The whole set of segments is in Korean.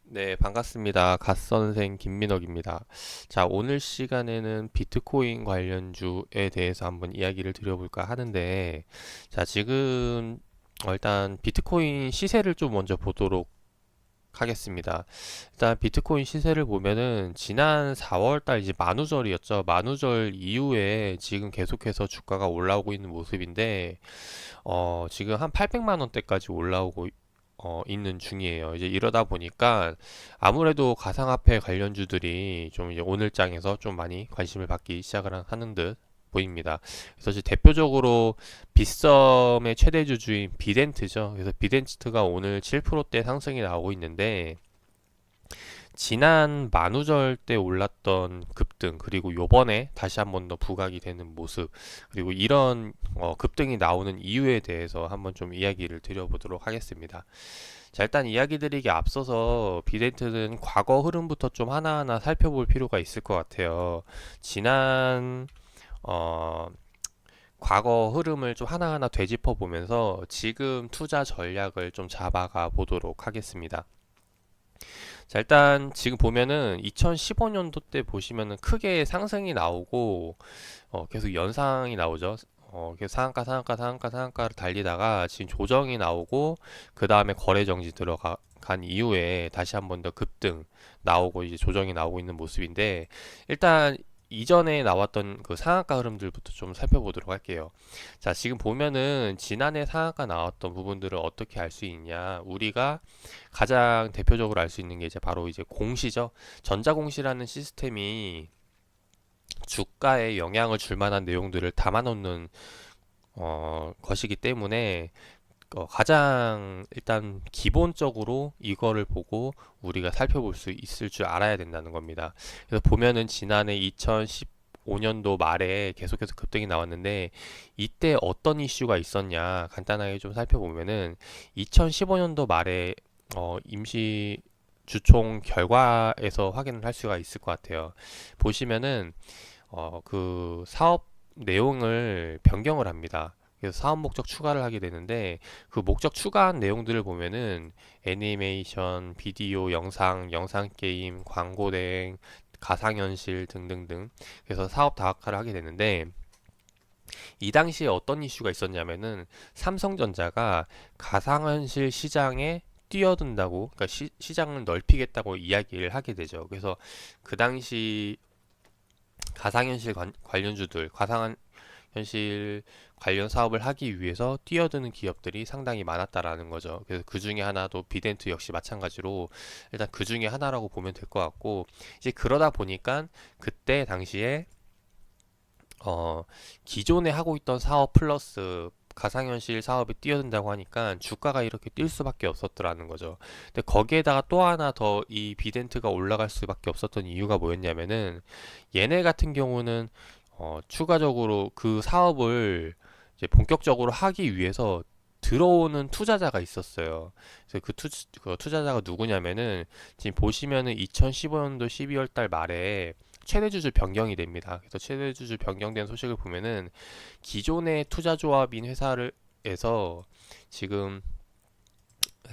네, 반갑습니다. 갓선생 김민혁입니다. 자, 오늘 시간에는 비트코인 관련주에 대해서 한번 이야기를 드려볼까 하는데, 자, 지금 일단 비트코인 시세를 좀 먼저 보도록 하겠습니다. 일단 비트코인 시세를 보면은 지난 4월 달 이제 만우절이었죠. 만우절 이후에 지금 계속해서 주가가 올라오고 있는 모습인데, 지금 한 800만 원대까지 올라오고 있는 중이에요. 이제 이러다 보니까 아무래도 가상화폐 관련주들이 좀 이제 오늘 장에서 좀 많이 관심을 받기 시작을 하는 듯 보입니다. 그래서 이제 대표적으로 빗썸의 최대 주주인 비덴트죠. 그래서 비덴트가 오늘 7%대 상승이 나오고 있는데 지난 만우절 때 올랐던 급등 그리고 요번에 다시 한번 더 부각이 되는 모습 그리고 이런 급등이 나오는 이유에 대해서 한번 좀 이야기를 드려보도록 하겠습니다. 자, 일단 이야기 드리기 앞서서 비덴트는 과거 흐름부터 좀 하나하나 살펴볼 필요가 있을 것 같아요. 지난 어, 과거 흐름을 좀 하나하나 되짚어 보면서 지금 투자 전략을 좀 잡아가 보도록 하겠습니다. 자, 일단 지금 보면은 2015년도 때 보시면은 크게 상승이 나오고 계속 연상이 나오죠. 계속 상한가 상한가 상한가 상한가를 달리다가 지금 조정이 나오고 그 다음에 거래 정지 들어간 이후에 다시 한번 더 급등 나오고 이제 조정이 나오고 있는 모습인데 일단 이전에 나왔던 그 상한가 흐름들부터 좀 살펴보도록 할게요. 자, 지금 보면은 지난해 상한가 나왔던 부분들을 어떻게 알 수 있냐? 우리가 가장 대표적으로 알 수 있는 게 이제 바로 이제 공시죠. 전자공시라는 시스템이 주가에 영향을 줄 만한 내용들을 담아놓는 것이기 때문에 가장 일단 기본적으로 이거를 보고 우리가 살펴볼 수 있을 줄 알아야 된다는 겁니다. 그래서 보면은 지난해 2015년도 말에 계속해서 급등이 나왔는데 이때 어떤 이슈가 있었냐 간단하게 좀 살펴보면은 2015년도 말에 임시 주총 결과에서 확인을 할 수가 있을 것 같아요. 보시면은 그 사업 내용을 변경을 합니다. 그래서 사업 목적 추가를 하게 되는데 그 목적 추가한 내용들을 보면은 애니메이션, 비디오, 영상, 영상 게임, 광고 대행, 가상현실 등등등 그래서 사업 다각화를 하게 되는데 이 당시에 어떤 이슈가 있었냐면은 삼성전자가 가상현실 시장에 뛰어든다고 그러니까 시장을 넓히겠다고 이야기를 하게 되죠. 그래서 그 당시 가상현실 관련주들, 가상현실 관련 사업을 하기 위해서 뛰어드는 기업들이 상당히 많았다라는 거죠. 그래서 그 중에 하나도 비덴트 역시 마찬가지로 일단 그 중에 하나라고 보면 될 것 같고 이제 그러다 보니까 그때 당시에 어, 기존에 하고 있던 사업 플러스 가상현실 사업에 뛰어든다고 하니까 주가가 이렇게 뛸 수밖에 없었더라는 거죠. 근데 거기에다가 또 하나 더 이 비덴트가 올라갈 수밖에 없었던 이유가 뭐였냐면은 얘네 같은 경우는 추가적으로 그 사업을 이제 본격적으로 하기 위해서 들어오는 투자자가 있었어요. 그래서 그 투자자가 누구냐면은 지금 보시면은 2015년도 12월 달 말에 최대 주주 변경이 됩니다. 그래서 최대 주주 변경된 소식을 보면은 기존의 투자 조합인 회사를 에서 지금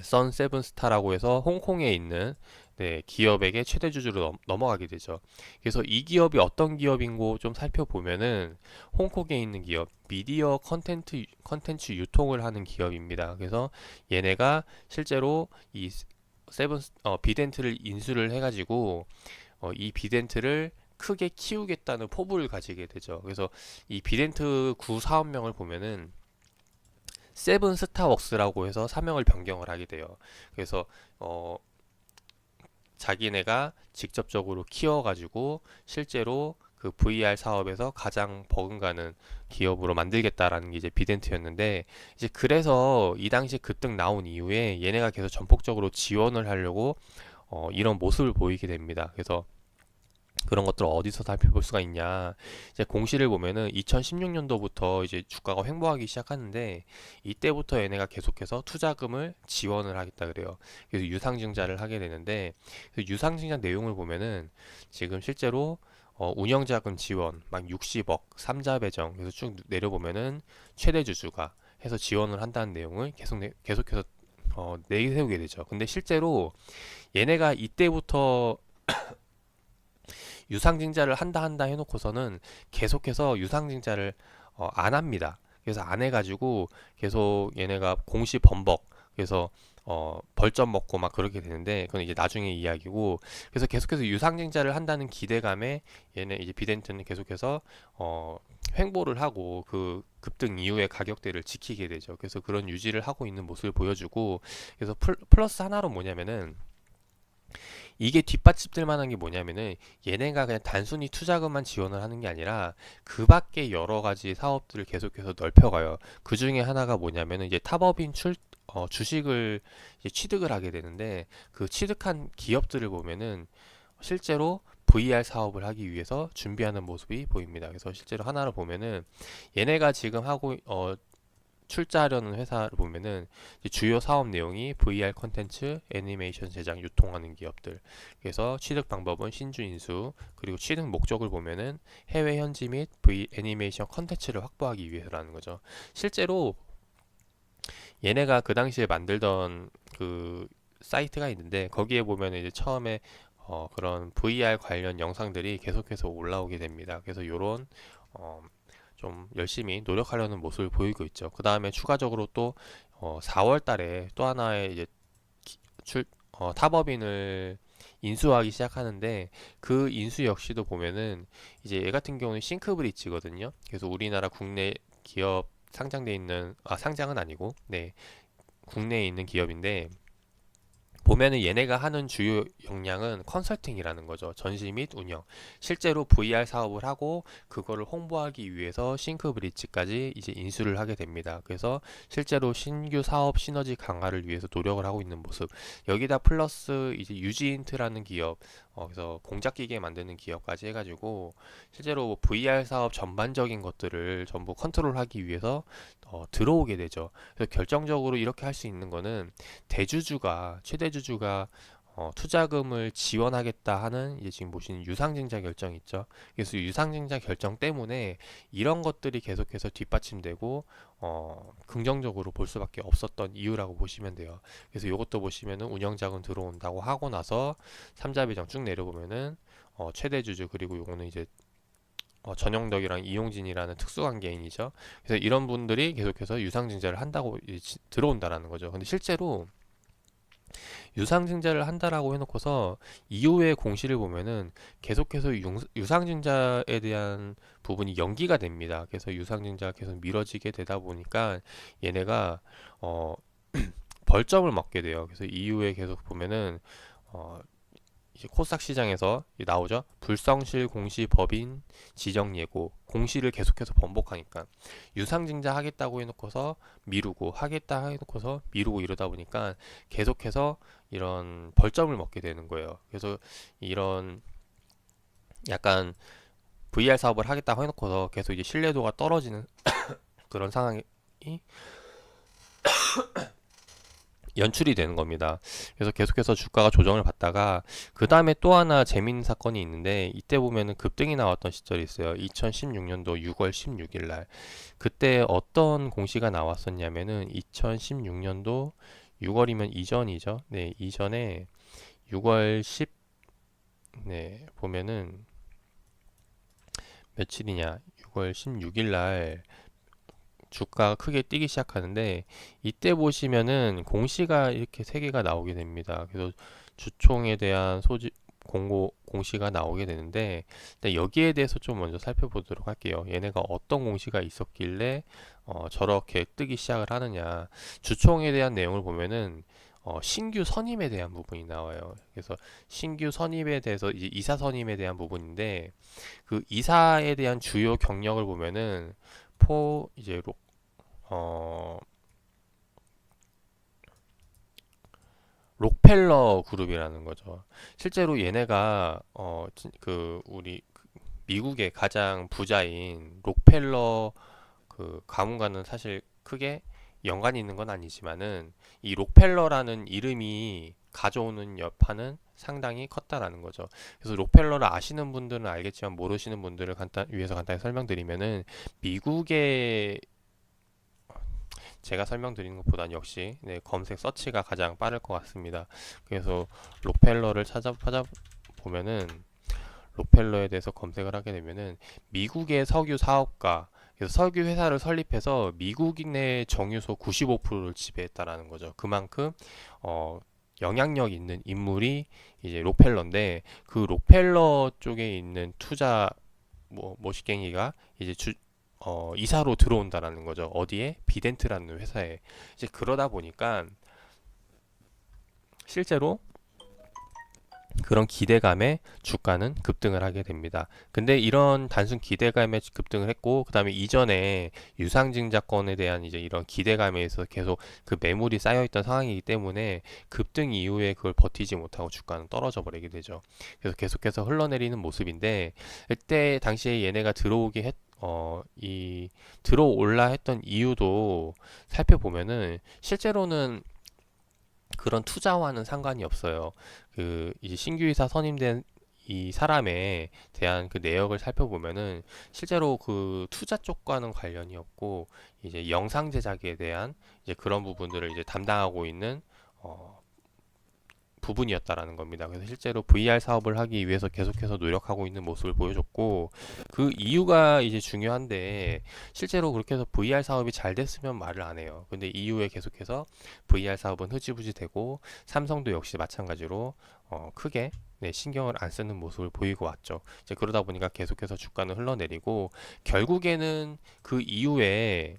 선세븐스타라고 해서 홍콩에 있는 네, 기업에게 최대 주주로 넘어가게 되죠. 그래서 이 기업이 어떤 기업인고 좀 살펴보면은 홍콩에 있는 기업, 미디어 컨텐츠 유통을 하는 기업입니다. 그래서 얘네가 실제로 이 비덴트를 인수를 해가지고 이 비덴트를 크게 키우겠다는 포부를 가지게 되죠. 그래서 이 비덴트 구 사업명을 보면은 세븐 스타웍스라고 해서 사명을 변경을 하게 돼요. 그래서 어, 자기네가 직접적으로 키워가지고 실제로 그 VR 사업에서 가장 버금가는 기업으로 만들겠다라는 게 이제 비덴트였는데 이제 그래서 이 당시 급등 나온 이후에 얘네가 계속 전폭적으로 지원을 하려고 이런 모습을 보이게 됩니다. 그래서 그런 것들을 어디서 살펴볼 수가 있냐. 이제 공시를 보면은 2016년도부터 이제 주가가 횡보하기 시작하는데 이때부터 얘네가 계속해서 투자금을 지원을 하겠다 그래요. 그래서 유상증자를 하게 되는데 그 유상증자 내용을 보면은 지금 실제로 운영자금 지원 막 60억, 삼자 배정 그래서 쭉 내려보면은 최대 주주가 해서 지원을 한다는 내용을 계속해서 내세우게 되죠. 근데 실제로 얘네가 이때부터 유상증자를 한다 해놓고서는 계속해서 유상증자를 안 합니다. 그래서 안 해가지고 계속 얘네가 공시 번복, 그래서 벌점 먹고 막 그렇게 되는데 그건 이제 나중에 이야기고, 그래서 계속해서 유상증자를 한다는 기대감에 얘네 이제 비덴트는 계속해서 횡보를 하고 그 급등 이후의 가격대를 지키게 되죠. 그래서 그런 유지를 하고 있는 모습을 보여주고, 그래서 플러스 하나로 뭐냐면은 이게 뒷받침될 만한 게 뭐냐면은 얘네가 그냥 단순히 투자금만 지원을 하는 게 아니라 그 밖에 여러 가지 사업들을 계속해서 넓혀가요. 그 중에 하나가 뭐냐면은 이제 탑업인 주식을 이제 취득을 하게 되는데, 그 취득한 기업들을 보면은 실제로 VR 사업을 하기 위해서 준비하는 모습이 보입니다. 그래서 실제로 하나를 보면은 얘네가 지금 하고 출자하려는 회사를 보면은 이제 주요 사업 내용이 VR 컨텐츠, 애니메이션 제작, 유통하는 기업들. 그래서 취득 방법은 신주 인수, 그리고 취득 목적을 보면은 해외 현지 및 V 애니메이션 컨텐츠를 확보하기 위해서라는 거죠. 실제로 얘네가 그 당시에 만들던 그 사이트가 있는데 거기에 보면은 이제 처음에 그런 VR 관련 영상들이 계속해서 올라오게 됩니다. 그래서 요런 어, 좀 열심히 노력하려는 모습을 보이고 있죠. 그 다음에 추가적으로 또 4월 달에 또 하나의 이제 탑업인을 인수하기 시작하는데, 그 인수 역시도 보면은 이제 얘 같은 경우는 싱크브릿지거든요. 그래서 우리나라 국내 기업 상장돼 있는, 상장은 아니고 네, 국내에 있는 기업인데, 보면은 얘네가 하는 주요 역량은 컨설팅이라는 거죠. 전시 및 운영. 실제로 VR 사업을 하고 그거를 홍보하기 위해서 싱크브릿지까지 이제 인수를 하게 됩니다. 그래서 실제로 신규 사업 시너지 강화를 위해서 노력을 하고 있는 모습. 여기다 플러스 이제 유지인트라는 기업, 그래서 공작기계 만드는 기업까지 해가지고 실제로 뭐 VR 사업 전반적인 것들을 전부 컨트롤하기 위해서 들어오게 되죠. 그래서 결정적으로 이렇게 할 수 있는 거는 대주주가 최대주주가 투자금을 지원하겠다 하는 이제 지금 보시는 유상증자 결정 있죠. 그래서 유상증자 결정 때문에 이런 것들이 계속해서 뒷받침되고 긍정적으로 볼 수밖에 없었던 이유라고 보시면 돼요. 그래서 이것도 보시면은 운영자금 들어온다고 하고 나서 삼자 배정 쭉 내려보면은 최대주주, 그리고 요거는 이제 전영덕이랑 이용진이라는 특수관계인이죠. 그래서 이런 분들이 계속해서 유상증자를 한다고 들어온다라는 거죠. 근데 실제로 유상증자를 한다라고 해놓고서 이후의 공시를 보면은 계속해서 유상증자에 대한 부분이 연기가 됩니다. 그래서 유상증자가 계속 미뤄지게 되다 보니까 얘네가 벌점을 먹게 돼요. 그래서 이후에 계속 보면은 어, 이제 코스닥 시장에서 나오죠. 불성실 공시 법인 지정 예고 공시를 계속해서 번복하니까 유상증자 하겠다고 해놓고서 미루고 하겠다 해놓고서 미루고 이러다 보니까 계속해서 이런 벌점을 먹게 되는 거예요. 그래서 이런 약간 VR 사업을 하겠다고 해놓고서 계속 이제 신뢰도가 떨어지는 그런 상황이 연출이 되는 겁니다. 그래서 계속해서 주가가 조정을 받다가 그 다음에 또 하나 재밌는 사건이 있는데, 이때 보면은 급등이 나왔던 시절이 있어요. 2016년도 6월 16일 날. 그때 어떤 공시가 나왔었냐면은 2016년도 6월이면 이전이죠. 네, 이전에 6월 10, 네, 보면은 며칠이냐? 6월 16일 날 주가가 크게 뛰기 시작하는데, 이때 보시면은 공시가 이렇게 세 개가 나오게 됩니다. 그래서 주총에 대한 공시가 나오게 되는데, 일단 여기에 대해서 좀 먼저 살펴보도록 할게요. 얘네가 어떤 공시가 있었길래 저렇게 뜨기 시작을 하느냐. 주총에 대한 내용을 보면은 신규 선임에 대한 부분이 나와요. 그래서 신규 선임에 대해서 이제 이사 선임에 대한 부분인데, 그 이사에 대한 주요 경력을 보면은 이제 어, 록펠러 그룹이라는 거죠. 실제로 얘네가 우리 미국의 가장 부자인 록펠러 그 가문과는 사실 크게 연관이 있는 건 아니지만은 이 록펠러라는 이름이 가져오는 여파는 상당히 컸다라는 거죠. 그래서 록펠러를 아시는 분들은 알겠지만 모르시는 분들을 위해서 간단히 설명드리면은 미국의 제가 설명드리는 것보단 역시 네, 검색 서치가 가장 빠를 것 같습니다. 그래서 록펠러를 찾아보면은 록펠러에 대해서 검색을 하게 되면은 미국의 석유 사업가, 그래서 석유 회사를 설립해서 미국 내 정유소 95%를 지배했다라는 거죠. 그만큼 영향력 있는 인물이 이제 록펠러인데, 그 록펠러 쪽에 있는 투자 모시갱이가 이제 이사로 들어온다라는 거죠. 어디에? 비덴트라는 회사에. 이제 그러다 보니까 실제로 그런 기대감에 주가는 급등을 하게 됩니다. 근데 이런 단순 기대감에 급등을 했고, 그 다음에 이전에 유상증자권에 대한 이제 이런 기대감에서 계속 그 매물이 쌓여있던 상황이기 때문에 급등 이후에 그걸 버티지 못하고 주가는 떨어져 버리게 되죠. 그래서 계속해서 흘러내리는 모습인데, 그때 당시에 얘네가 들어올라 했던 이유도 살펴보면은 실제로는 그런 투자와는 상관이 없어요. 그 이제 신규이사 선임된 이 사람에 대한 그 내역을 살펴보면은 실제로 그 투자 쪽과는 관련이 없고, 이제 영상 제작에 대한 이제 그런 부분들을 이제 담당하고 있는 어, 부분이었다라는 겁니다. 그래서 실제로 VR 사업을 하기 위해서 계속해서 노력하고 있는 모습을 보여줬고, 그 이유가 이제 중요한데, 실제로 그렇게 해서 VR 사업이 잘 됐으면 말을 안 해요. 근데 이후에 계속해서 VR 사업은 흐지부지 되고, 삼성도 역시 마찬가지로 크게 네, 신경을 안 쓰는 모습을 보이고 왔죠. 이제 그러다 보니까 계속해서 주가는 흘러내리고, 결국에는 그 이후에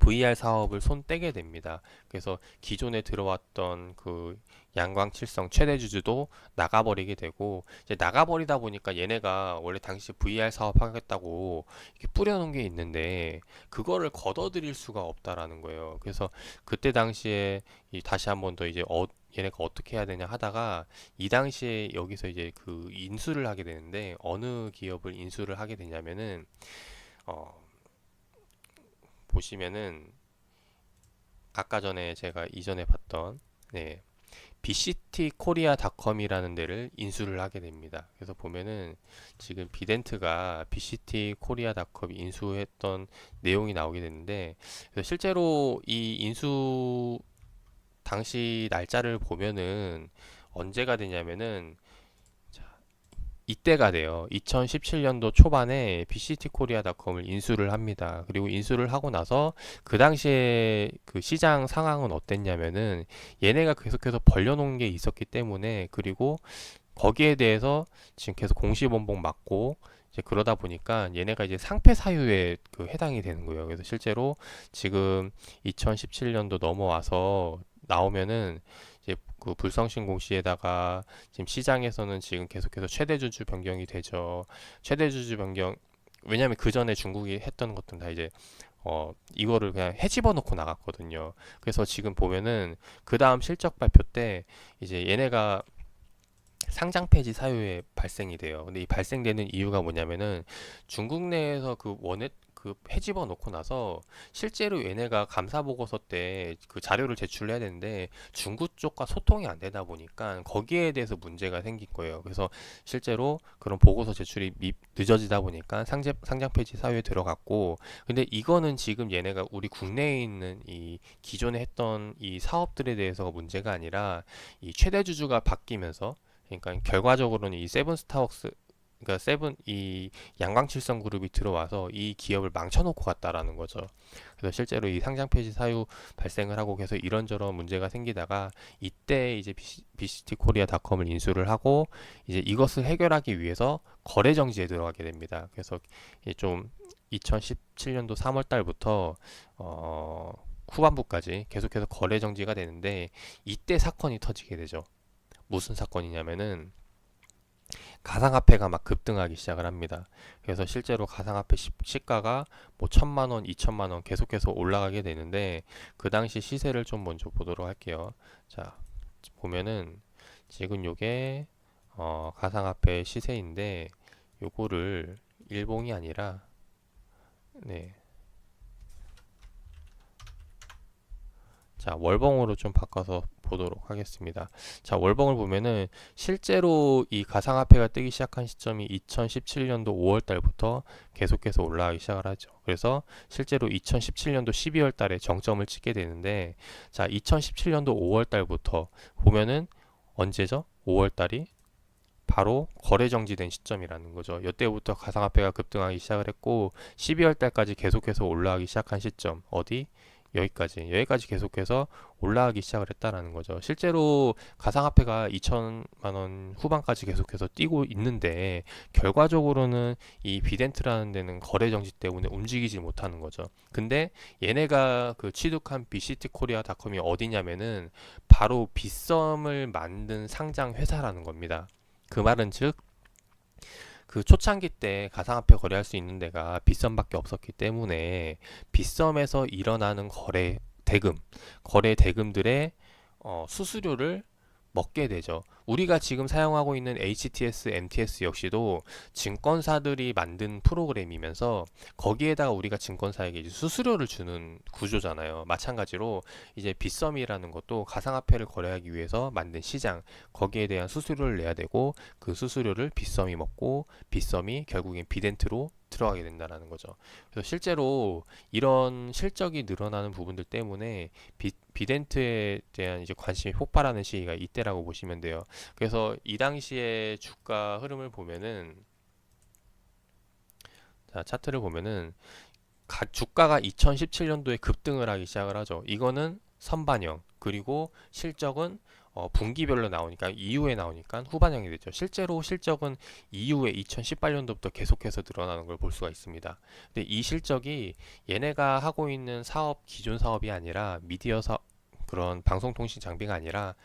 VR 사업을 손 떼게 됩니다. 그래서 기존에 들어왔던 그 양광칠성 최대주주도 나가버리게 되고, 이제 나가버리다 보니까 얘네가 원래 당시 VR 사업 하겠다고 이렇게 뿌려놓은 게 있는데 그거를 걷어들일 수가 없다라는 거예요. 그래서 그때 당시에 다시 한 번 더 이제 얘네가 어떻게 해야 되냐 하다가, 이 당시에 여기서 이제 그 인수를 하게 되는데, 어느 기업을 인수를 하게 되냐면은 어, 보시면은 아까 전에 제가 이전에 봤던 네, BCT 코리아닷컴이라는 데를 인수를 하게 됩니다. 그래서 보면은 지금 비덴트가 BCT 코리아닷컴 인수했던 내용이 나오게 되는데, 그래서 실제로 이 인수 당시 날짜를 보면은 언제가 되냐면은 이때가 돼요. 2017년도 초반에 BCT 코리아닷컴을 인수를 합니다. 그리고 인수를 하고 나서 그 당시에 그 시장 상황은 어땠냐면은, 얘네가 계속해서 벌려놓은 게 있었기 때문에, 그리고 거기에 대해서 지금 계속 공시번복 맞고, 이제 그러다 보니까 얘네가 이제 상패 사유에 그 해당이 되는 거예요. 그래서 실제로 지금 2017년도 넘어와서 나오면은 이제 그 불성신 공시에다가 지금 시장에서는 지금 계속해서 최대 주주 변경이 되죠. 최대 주주 변경, 왜냐면 그 전에 중국이 했던 것들은 다 이제 이거를 그냥 헤집어 놓고 나갔거든요. 그래서 지금 보면은 그 다음 실적 발표 때 이제 얘네가 상장 폐지 사유에 발생이 돼요. 근데 이 발생되는 이유가 뭐냐면은, 중국 내에서 그 원액 그 헤집어 놓고 나서 실제로 얘네가 감사 보고서 때 그 자료를 제출해야 되는데 중국 쪽과 소통이 안 되다 보니까 거기에 대해서 문제가 생긴 거예요. 그래서 실제로 그런 보고서 제출이 늦어지다 보니까 상장 폐지 사유에 들어갔고, 근데 이거는 지금 얘네가 우리 국내에 있는 이 기존에 했던 이 사업들에 대해서가 문제가 아니라, 이 최대 주주가 바뀌면서, 그러니까 결과적으로는 이 세븐스타워크스, 그러니까 이 양광칠성 그룹이 들어와서 이 기업을 망쳐놓고 갔다라는 거죠. 그래서 실제로 이 상장 폐지 사유 발생을 하고 계속 이런저런 문제가 생기다가, 이때 이제 BCT 코리아닷컴을 인수를 하고 이제 이것을 해결하기 위해서 거래 정지에 들어가게 됩니다. 그래서 이제 좀 2017년도 3월 달부터 후반부까지 계속해서 거래 정지가 되는데, 이때 사건이 터지게 되죠. 무슨 사건이냐면은 가상화폐가 막 급등하기 시작을 합니다. 그래서 실제로 가상화폐 시가가 뭐 1,000만 원, 2,000만 원 계속해서 올라가게 되는데, 그 당시 시세를 좀 먼저 보도록 할게요. 자, 보면은 지금 요게 가상화폐 시세인데, 요거를 일봉이 아니라 네. 자, 월봉으로 좀 바꿔서 보도록 하겠습니다. 자, 월봉을 보면은 실제로 이 가상화폐가 뜨기 시작한 시점이 2017년도 5월 달부터 계속해서 올라가기 시작을 하죠. 그래서 실제로 2017년도 12월 달에 정점을 찍게 되는데, 자, 2017년도 5월 달부터 보면은 언제죠? 5월 달이 바로 거래 정지된 시점이라는 거죠. 이때부터 가상화폐가 급등하기 시작을 했고 12월 달까지 계속해서 올라가기 시작한 시점 어디? 여기까지 계속해서 올라가기 시작을 했다라는 거죠. 실제로 가상화폐가 2천만 원 후반까지 계속해서 뛰고 있는데 결과적으로는 이 비덴트라는 데는 거래 정지 때문에 움직이지 못하는 거죠. 근데 얘네가 그 취득한 BCT코리아닷컴이 어디냐면은 바로 빗썸을 만든 상장 회사라는 겁니다. 그 말은 즉 그 초창기 때 가상화폐 거래할 수 있는 데가 빗썸밖에 없었기 때문에 빗썸에서 일어나는 거래 대금들의 수수료를 먹게 되죠. 우리가 지금 사용하고 있는 HTS, MTS 역시도 증권사들이 만든 프로그램이면서 거기에다가 우리가 증권사에게 이제 수수료를 주는 구조잖아요. 마찬가지로 이제 빗썸이라는 것도 가상화폐를 거래하기 위해서 만든 시장, 거기에 대한 수수료를 내야 되고 그 수수료를 빗썸이 먹고 빗썸이 결국엔 비덴트로 들어가게 된다는 거죠. 그래서 실제로 이런 실적이 늘어나는 부분들 때문에 비덴트에 대한 이제 관심이 폭발하는 시기가 이때라고 보시면 돼요. 그래서 이 당시에 주가 흐름을 보면은, 자, 차트를 보면은 주가가 2017년도에 급등을 하기 시작을 하죠. 이거는 선반영, 그리고 실적은 분기별로 나오니까 이후에 나오니까 후반영이 되죠. 실제로 실적은 이후에 2018년도부터 계속해서 늘어나는 걸 볼 수가 있습니다. 근데 이 실적이 얘네가 하고 있는 사업, 기존 사업이 아니라 미디어 사업, 그런 방송통신 장비가 아니라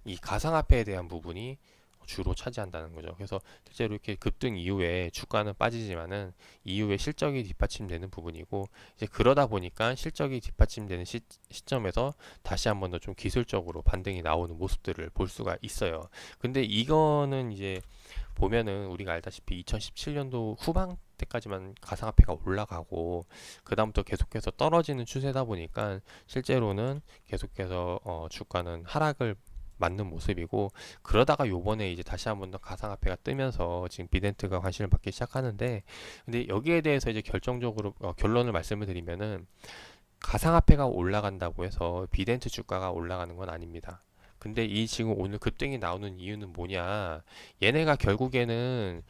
이 가상화폐에 대한 부분이 주로 차지한다는 거죠. 그래서 실제로 이렇게 급등 이후에 주가는 빠지지만은 이후에 실적이 뒷받침되는 부분이고, 이제 그러다 보니까 실적이 뒷받침되는 시점에서 다시 한번 더 좀 기술적으로 반등이 나오는 모습들을 볼 수가 있어요. 근데 이거는 이제 보면은 우리가 알다시피 2017년도 후반 때까지만 가상화폐가 올라가고 그 다음부터 계속해서 떨어지는 추세다 보니까 실제로는 계속해서 주가는 하락을 맞는 모습이고, 그러다가 요번에 이제 다시 한번 더 가상화폐가 뜨면서 지금 비덴트가 관심을 받기 시작하는데, 근데 여기에 대해서 이제 결정적으로 결론을 말씀을 드리면은 가상화폐가 올라간다고 해서 비덴트 주가가 올라가는 건 아닙니다. 근데 이 지금 오늘 급등이 나오는 이유는 뭐냐? 얘네가 결국에는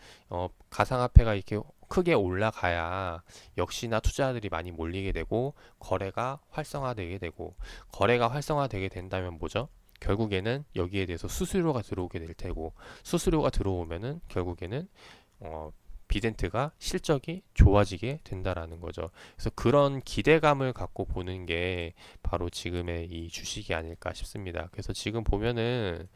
가상화폐가 이렇게 크게 올라가야 역시나 투자자들이 많이 몰리게 되고 거래가 활성화되게 되고, 거래가 활성화되게 된다면 뭐죠? 결국에는 여기에 대해서 수수료가 들어오게 될 테고, 수수료가 들어오면은 결국에는 비덴트가 실적이 좋아지게 된다라는 거죠. 그래서 그런 기대감을 갖고 보는 게 바로 지금의 이 주식이 아닐까 싶습니다. 그래서 지금 보면은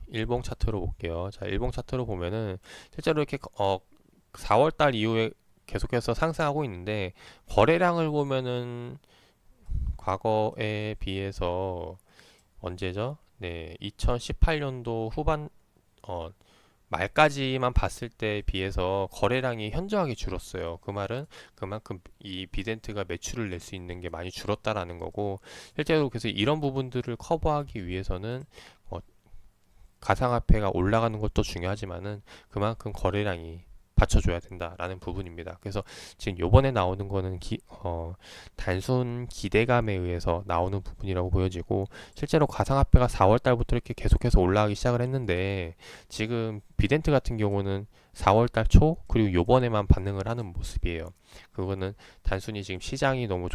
일봉 차트로 볼게요. 자, 일봉 차트로 보면은 실제로 이렇게 4월 달 이후에 계속해서 상승하고 있는데, 거래량을 보면은 과거에 비해서 언제죠? 네, 2018년도 후반 말까지만 봤을 때에 비해서 거래량이 현저하게 줄었어요. 그 말은 그만큼 이 비덴트가 매출을 낼 수 있는 게 많이 줄었다라는 거고, 실제로 그래서 이런 부분들을 커버하기 위해서는 가상화폐가 올라가는 것도 중요하지만은 그만큼 거래량이 받쳐줘야 된다라는 부분입니다. 그래서 지금 요번에 나오는 거는 단순 기대감에 의해서 나오는 부분이라고 보여지고, 실제로 가상화폐가 4월 달부터 이렇게 계속해서 올라가기 시작을 했는데 지금 비덴트 같은 경우는 4월 달 초 그리고 요번에만 반응을 하는 모습이에요. 그거는 단순히 지금 시장이 너무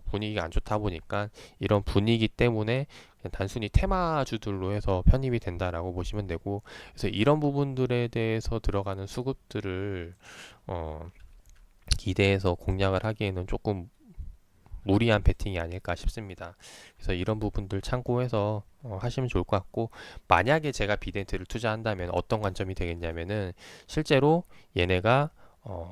분위기가 안 좋다 보니까 이런 분위기 때문에 그냥 단순히 테마주들로 해서 편입이 된다라고 보시면 되고, 그래서 이런 부분들에 대해서 들어가는 수급들을 기대해서 공략을 하기에는 조금 무리한 베팅이 아닐까 싶습니다. 그래서 이런 부분들 참고해서 하시면 좋을 것 같고, 만약에 제가 비덴트를 투자한다면 어떤 관점이 되겠냐면은 실제로 얘네가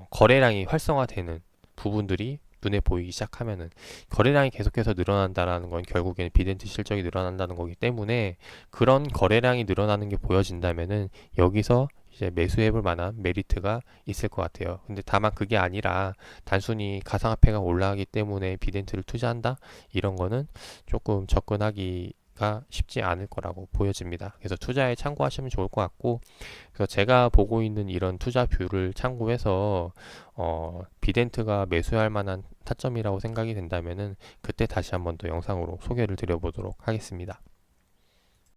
거래량이 활성화되는 부분들이 눈에 보이기 시작하면은, 거래량이 계속해서 늘어난다라는 건 결국에는 비덴트 실적이 늘어난다는 거기 때문에 그런 거래량이 늘어나는 게 보여진다면은 여기서 이제 매수해볼 만한 메리트가 있을 것 같아요. 근데 다만 그게 아니라 단순히 가상화폐가 올라가기 때문에 비덴트를 투자한다? 이런 거는 조금 접근하기가 쉽지 않을 거라고 보여집니다. 그래서 투자에 참고하시면 좋을 것 같고, 그래서 제가 보고 있는 이런 투자 뷰를 참고해서 비덴트가 매수할 만한 타점이라고 생각이 된다면은 그때 다시 한번 더 영상으로 소개를 드려보도록 하겠습니다.